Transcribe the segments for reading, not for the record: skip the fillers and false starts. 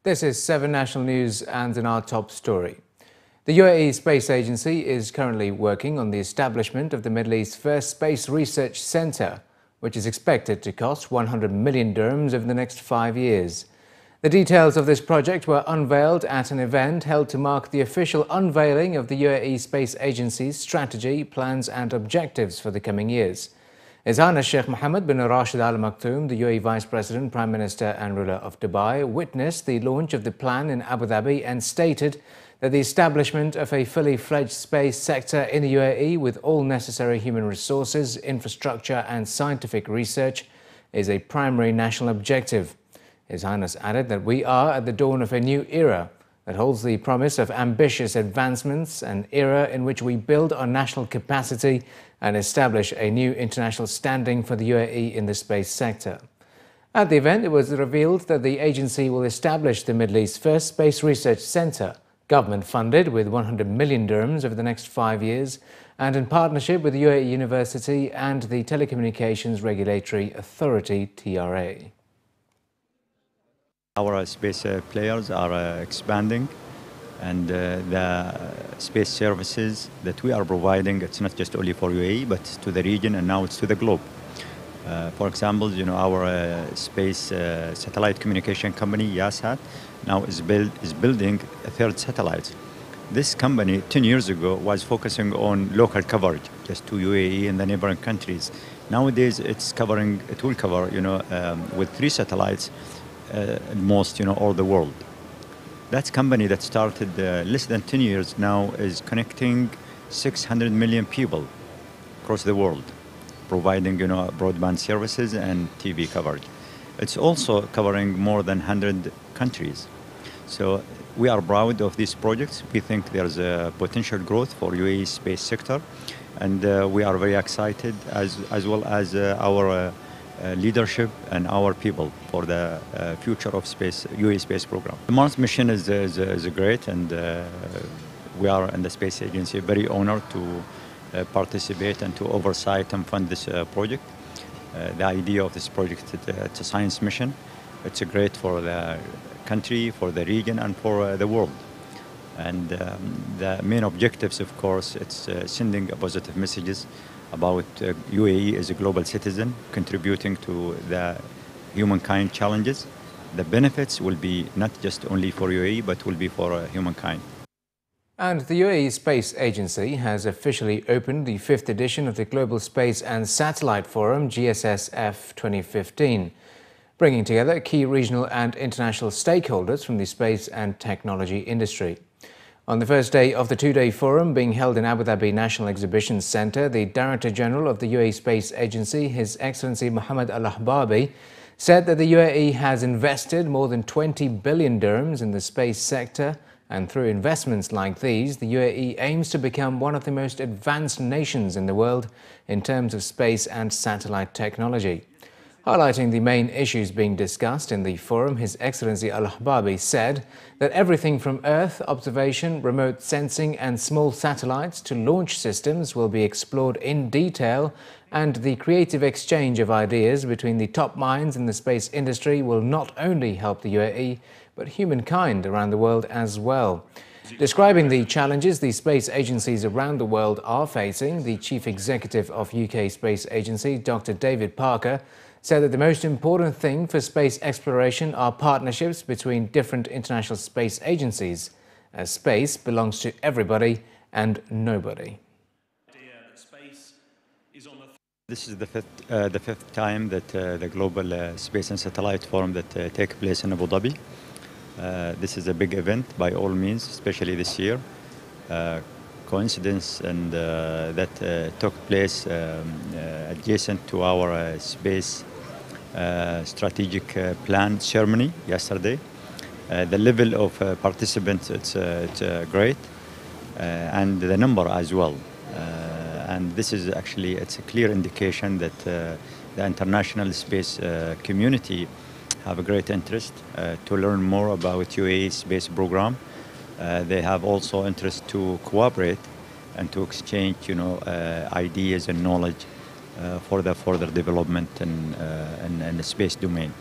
This is 7 National News, and in our top story. The UAE Space Agency is currently working on the establishment of the Middle East's first space research centre, which is expected to cost 100 million dirhams over the next 5 years. The details of this project were unveiled at an event held to mark the official unveiling of the UAE Space Agency's strategy, plans and objectives for the coming years. His Highness Sheikh Mohammed bin Rashid Al Maktoum, the UAE Vice President, Prime Minister and ruler of Dubai, witnessed the launch of the plan in Abu Dhabi and stated that the establishment of a fully fledged space sector in the UAE with all necessary human resources, infrastructure and scientific research is a primary national objective. His Highness added that we are at the dawn of a new era that holds the promise of ambitious advancements, an era in which we build our national capacity and establish a new international standing for the UAE in the space sector. At the event, it was revealed that the agency will establish the Middle East's first space research centre, government-funded with 100 million dirhams over the next 5 years, and in partnership with the UAE University and the Telecommunications Regulatory Authority, TRA. Our space players are expanding, and the space services that we are providing, it's not just only for UAE, but to the region, and now it's to the globe. For example, our space satellite communication company, Yasat, now is building a third satellite. This company, 10 years ago, was focusing on local coverage, just to UAE and the neighboring countries. Nowadays, it will cover, with 3 satellites, at most, all the world. That company that started less than 10 years now is connecting 600 million people across the world, providing, broadband services and TV coverage. It's also covering more than 100 countries. So we are proud of these projects. We think there's a potential growth for UAE space sector, and we are very excited as well as our leadership and our people for the future of UAE space program. The Mars mission is great, and we are in the Space Agency very honored to participate and to oversight and fund this project. The idea of this project, it's a science mission. It's great for the country, for the region, and for the world. And the main objectives, of course, it's sending positive messages about UAE as a global citizen, contributing to the humankind challenges. The benefits will be not just only for UAE, but will be for humankind. And the UAE Space Agency has officially opened the 5th edition of the Global Space and Satellite Forum, GSSF 2015, bringing together key regional and international stakeholders from the space and technology industry. On the first day of the 2-day forum being held in Abu Dhabi National Exhibition Centre, the Director General of the UAE Space Agency, His Excellency Mohammed Al-Ahbabi, said that the UAE has invested more than 20 billion dirhams in the space sector, and through investments like these, the UAE aims to become one of the most advanced nations in the world in terms of space and satellite technology. Highlighting the main issues being discussed in the forum, His Excellency Al-Ahbabi said that everything from Earth observation, remote sensing and small satellites to launch systems will be explored in detail, and the creative exchange of ideas between the top minds in the space industry will not only help the UAE, but humankind around the world as well. Describing the challenges the space agencies around the world are facing, the Chief Executive of UK Space Agency, Dr. David Parker, said that the most important thing for space exploration are partnerships between different international space agencies, as space belongs to everybody and nobody. This is the fifth time that the Global Space and Satellite Forum that take place in Abu Dhabi. This is a big event by all means, especially this year. Coincidence and that took place adjacent to our space strategic plan ceremony yesterday. The level of participants, it's great, and the number as well. And this is actually, it's a clear indication that the international space community have a great interest to learn more about UAE space program. They have also interest to cooperate and to exchange, ideas and knowledge for the further development in the space domain.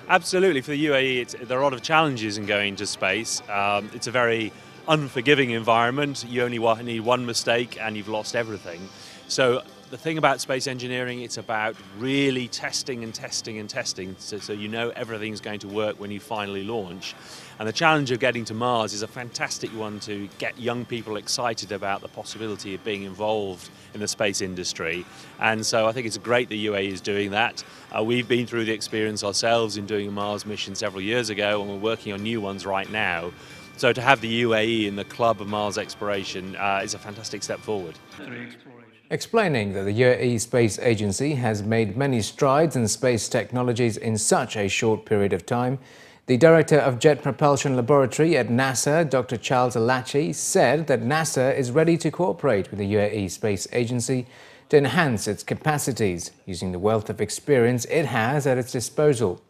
Absolutely. For the UAE, there are a lot of challenges in going to space. It's a very unforgiving environment. You only need one mistake and you've lost everything. So the thing about space engineering, it's about really testing and testing and testing so you know everything's going to work when you finally launch. And the challenge of getting to Mars is a fantastic one to get young people excited about the possibility of being involved in the space industry. And so I think it's great the UAE is doing that. We've been through the experience ourselves in doing a Mars mission several years ago, and we're working on new ones right now. So to have the UAE in the club of Mars exploration is a fantastic step forward. Explaining that the UAE Space Agency has made many strides in space technologies in such a short period of time, the Director of Jet Propulsion Laboratory at NASA, Dr. Charles Alachi, said that NASA is ready to cooperate with the UAE Space Agency to enhance its capacities, using the wealth of experience it has at its disposal.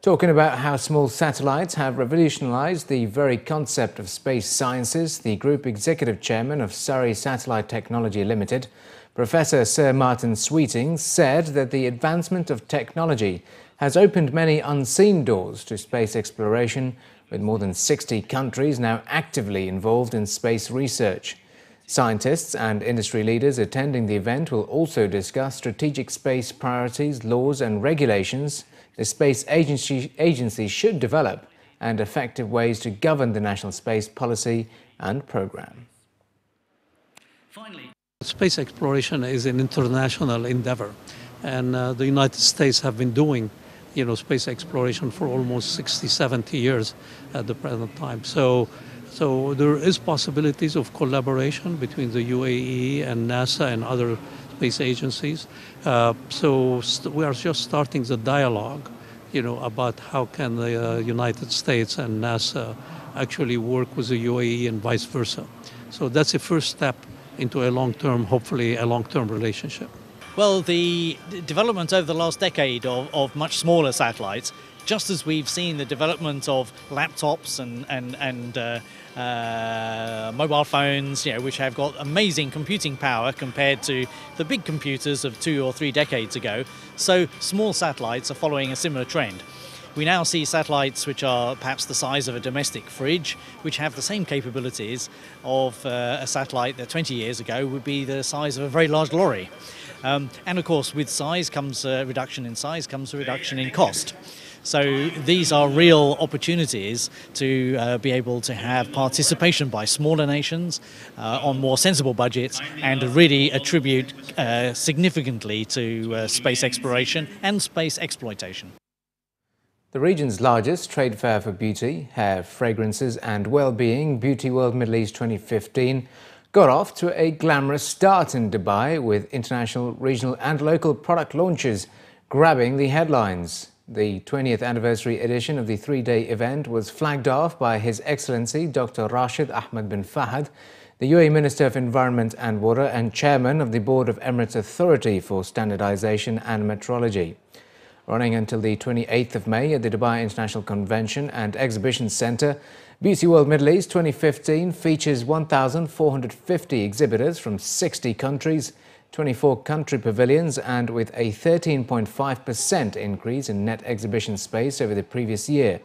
Talking about how small satellites have revolutionized the very concept of space sciences, the Group Executive Chairman of Surrey Satellite Technology Limited, Professor Sir Martin Sweeting, said that the advancement of technology has opened many unseen doors to space exploration, with more than 60 countries now actively involved in space research. Scientists and industry leaders attending the event will also discuss strategic space priorities, laws and regulations the space agency should develop, and effective ways to govern the national space policy and program. Finally, space exploration is an international endeavor, and the United States have been doing space exploration for almost 60, 70 years at the present time. So there is possibilities of collaboration between the UAE and NASA and other space agencies. So we are just starting the dialogue, about how can the United States and NASA actually work with the UAE and vice versa. So that's the first step into a long-term, hopefully a long-term relationship. Well, the development over the last decade of much smaller satellites, just as we've seen the development of laptops and mobile phones, which have got amazing computing power compared to the big computers of 2 or 3 decades ago, so small satellites are following a similar trend. We now see satellites which are perhaps the size of a domestic fridge, which have the same capabilities of a satellite that 20 years ago would be the size of a very large lorry. And of course, with size comes a reduction in size, comes a reduction in cost. So these are real opportunities to be able to have participation by smaller nations on more sensible budgets and really attribute significantly to space exploration and space exploitation. The region's largest trade fair for beauty, hair, fragrances and well-being, Beautyworld Middle East 2015, got off to a glamorous start in Dubai, with international, regional and local product launches grabbing the headlines. The 20th anniversary edition of the 3-day event was flagged off by His Excellency Dr. Rashid Ahmed bin Fahad, the UAE Minister of Environment and Water and Chairman of the Board of Emirates Authority for Standardization and Metrology. Running until the 28th of May at the Dubai International Convention and Exhibition Centre, Beautyworld Middle East 2015 features 1,450 exhibitors from 60 countries, 24 country pavilions, and with a 13.5% increase in net exhibition space over the previous year.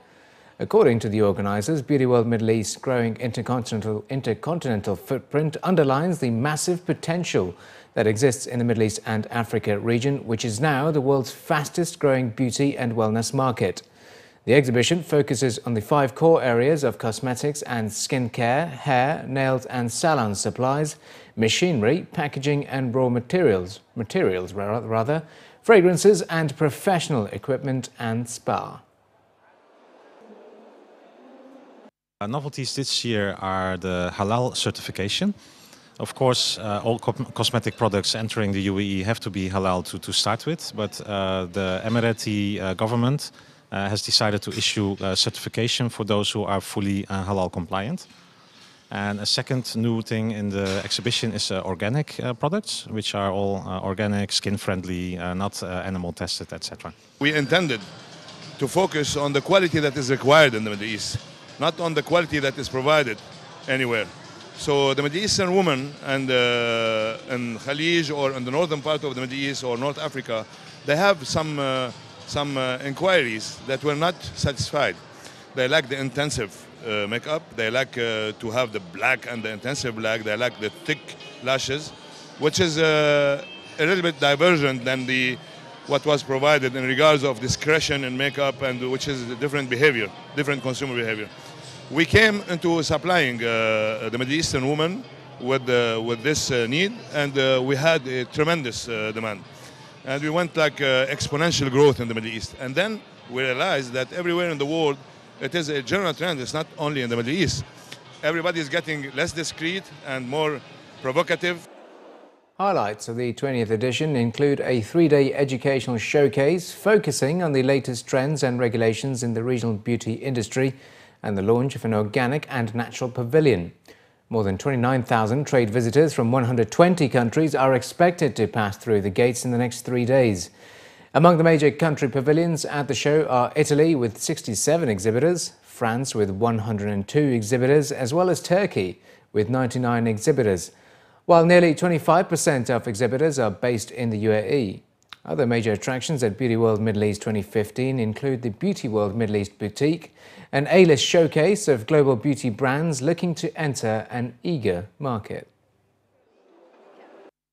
According to the organisers, Beautyworld Middle East's growing intercontinental footprint underlines the massive potential that exists in the Middle East and Africa region, which is now the world's fastest growing beauty and wellness market. The exhibition focuses on the 5 core areas of cosmetics and skincare, hair, nails and salon supplies, machinery, packaging and raw materials, fragrances and professional equipment and spa. Novelties this year are the halal certification. Of course, all cosmetic products entering the UAE have to be halal to start with, but the Emirati government has decided to issue a certification for those who are fully halal compliant. And a second new thing in the exhibition is organic products, which are all organic, skin-friendly, not animal tested, etc. We intended to focus on the quality that is required in the Middle East, not on the quality that is provided anywhere. So the Middle Eastern woman and in Khalij or in the northern part of the Middle East or North Africa, they have some some inquiries that were not satisfied. They like the intensive makeup. They like to have the black and the intensive black. They like the thick lashes, which is a little bit divergent than what was provided in regards of discretion in makeup, and which is a different behavior, different consumer behavior. We came into supplying the Middle Eastern women with this need, and we had a tremendous demand. And we went like exponential growth in the Middle East. And then we realized that everywhere in the world, it is a general trend. It's not only in the Middle East. Everybody is getting less discreet and more provocative. Highlights of the 20th edition include a 3-day educational showcase focusing on the latest trends and regulations in the regional beauty industry and the launch of an organic and natural pavilion. More than 29,000 trade visitors from 120 countries are expected to pass through the gates in the next 3 days. Among the major country pavilions at the show are Italy with 67 exhibitors, France with 102 exhibitors, as well as Turkey with 99 exhibitors, while nearly 25% of exhibitors are based in the UAE. Other major attractions at Beautyworld Middle East 2015 include the Beautyworld Middle East Boutique, an A-list showcase of global beauty brands looking to enter an eager market.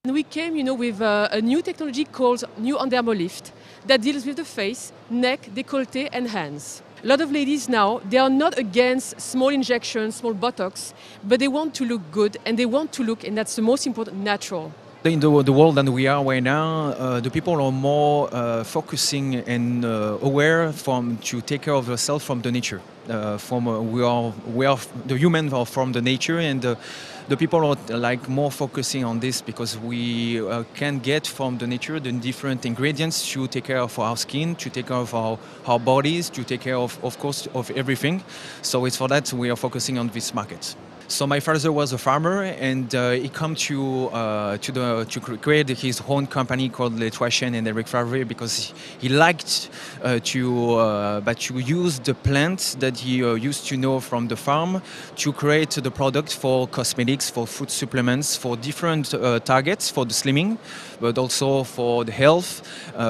We came, with a new technology called New Undermo Lift that deals with the face, neck, décolleté and hands. A lot of ladies now, they are not against small injections, small Botox, but they want to look good and they want to look, and that's the most important, natural. In the world that we are right now, the people are more focusing and aware to take care of themselves from the nature. We are the humans are from the nature, and the people are like more focusing on this because we can get from the nature the different ingredients to take care of our skin, to take care of our bodies, to take care of course of everything. So it's for that we are focusing on this market. So my father was a farmer, and he came to create his own company called Letrochen and Eric Favre because he liked to use the plants that he used to know from the farm to create the product for cosmetics, for food supplements, for different targets, for the slimming, but also for the health,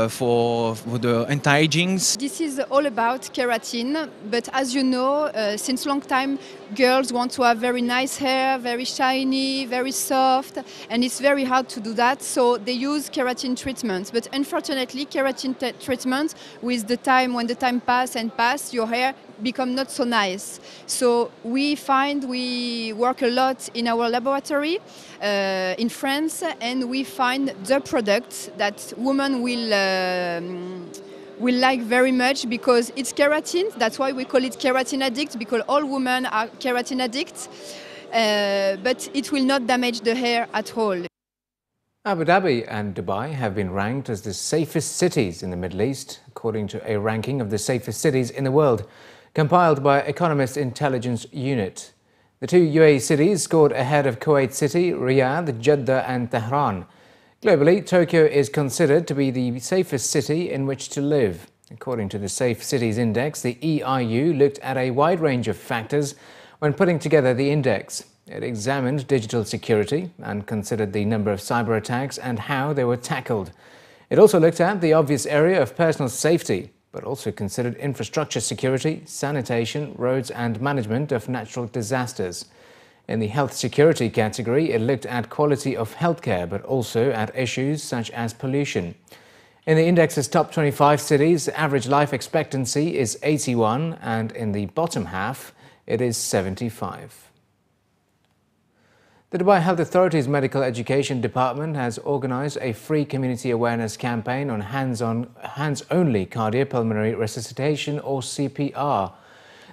for the anti-aging. This is all about keratin, but as you know, since long time, girls want to have very nice hair, very shiny, very soft, and it's very hard to do that, so they use keratin treatments. But unfortunately, keratin treatments, with the time, when the time pass, your hair become not so nice. So we work a lot in our laboratory in France, and we find the product that women will like very much because it's keratin. That's why we call it keratin addict, because all women are keratin addicts, but it will not damage the hair at all. Abu Dhabi and Dubai have been ranked as the safest cities in the Middle East, according to a ranking of the safest cities in the world, compiled by Economist Intelligence Unit. The two UAE cities scored ahead of Kuwait City, Riyadh, Jeddah and Tehran. Globally, Tokyo is considered to be the safest city in which to live. According to the Safe Cities Index, the EIU looked at a wide range of factors when putting together the index. It examined digital security and considered the number of cyber attacks and how they were tackled. It also looked at the obvious area of personal safety, but also considered infrastructure security, sanitation, roads and management of natural disasters. In the health security category, it looked at quality of healthcare, but also at issues such as pollution. In the index's top 25 cities, average life expectancy is 81, and in the bottom half, it is 75. The Dubai Health Authority's Medical Education Department has organised a free community awareness campaign on hands-only cardiopulmonary resuscitation, or CPR.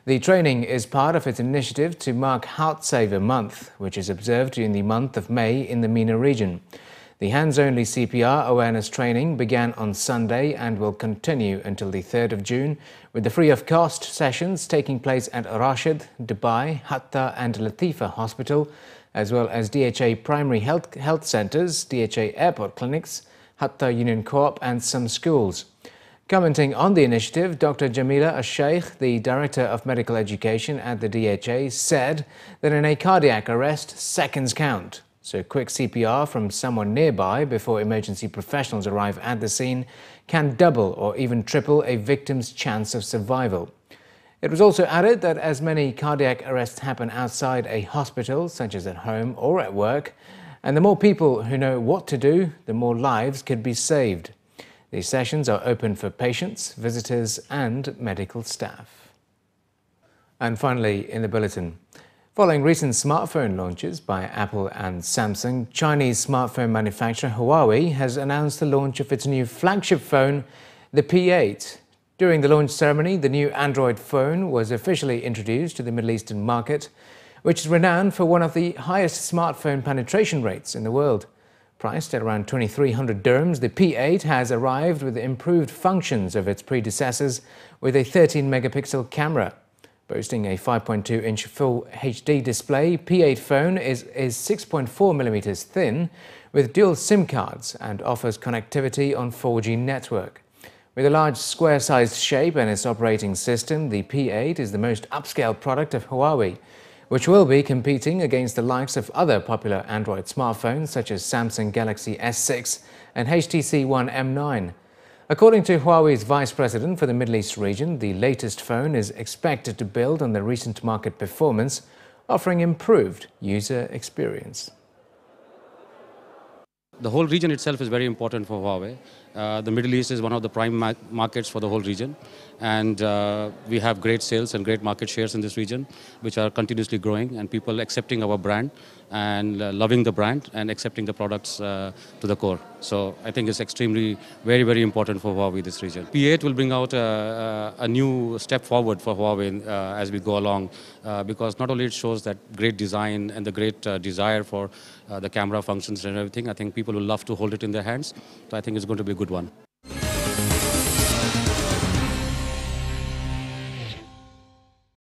The training is part of its initiative to mark Heart Saver Month, which is observed during the month of May in the MENA region. The hands-only CPR awareness training began on Sunday and will continue until the 3rd of June, with the free-of-cost sessions taking place at Rashid, Dubai, Hatta and Latifa Hospital, as well as DHA primary health centres, DHA airport clinics, Hatta Union Co-op and some schools. Commenting on the initiative, Dr. Jamila Al-Sheikh, the Director of Medical Education at the DHA, said that in a cardiac arrest, seconds count. So quick CPR from someone nearby before emergency professionals arrive at the scene can double or even triple a victim's chance of survival. It was also added that as many cardiac arrests happen outside a hospital, such as at home or at work, and the more people who know what to do, the more lives could be saved. These sessions are open for patients, visitors and medical staff. And finally, in the bulletin, following recent smartphone launches by Apple and Samsung, Chinese smartphone manufacturer Huawei has announced the launch of its new flagship phone, the P8. During the launch ceremony, the new Android phone was officially introduced to the Middle Eastern market, which is renowned for one of the highest smartphone penetration rates in the world. Priced at around 2,300 dirhams, the P8 has arrived with the improved functions of its predecessors with a 13-megapixel camera. Boasting a 5.2-inch Full HD display, P8 phone is 6.4 millimeters thin with dual SIM cards and offers connectivity on 4G network. With a large square-sized shape and its operating system, the P8 is the most upscale product of Huawei, which will be competing against the likes of other popular Android smartphones such as Samsung Galaxy S6 and HTC One M9. According to Huawei's Vice President for the Middle East region, the latest phone is expected to build on the recent market performance, offering improved user experience. The whole region itself is very important for Huawei. The Middle East is one of the prime markets for the whole region, and we have great sales and great market shares in this region, which are continuously growing, and people accepting our brand and loving the brand and accepting the products to the core. So I think it's extremely very, very important for Huawei, this region. P8 will bring out a new step forward for Huawei as we go along, because not only it shows that great design and the great desire for the camera functions and everything, I think people will love to hold it in their hands. So I think it's going to be a good one.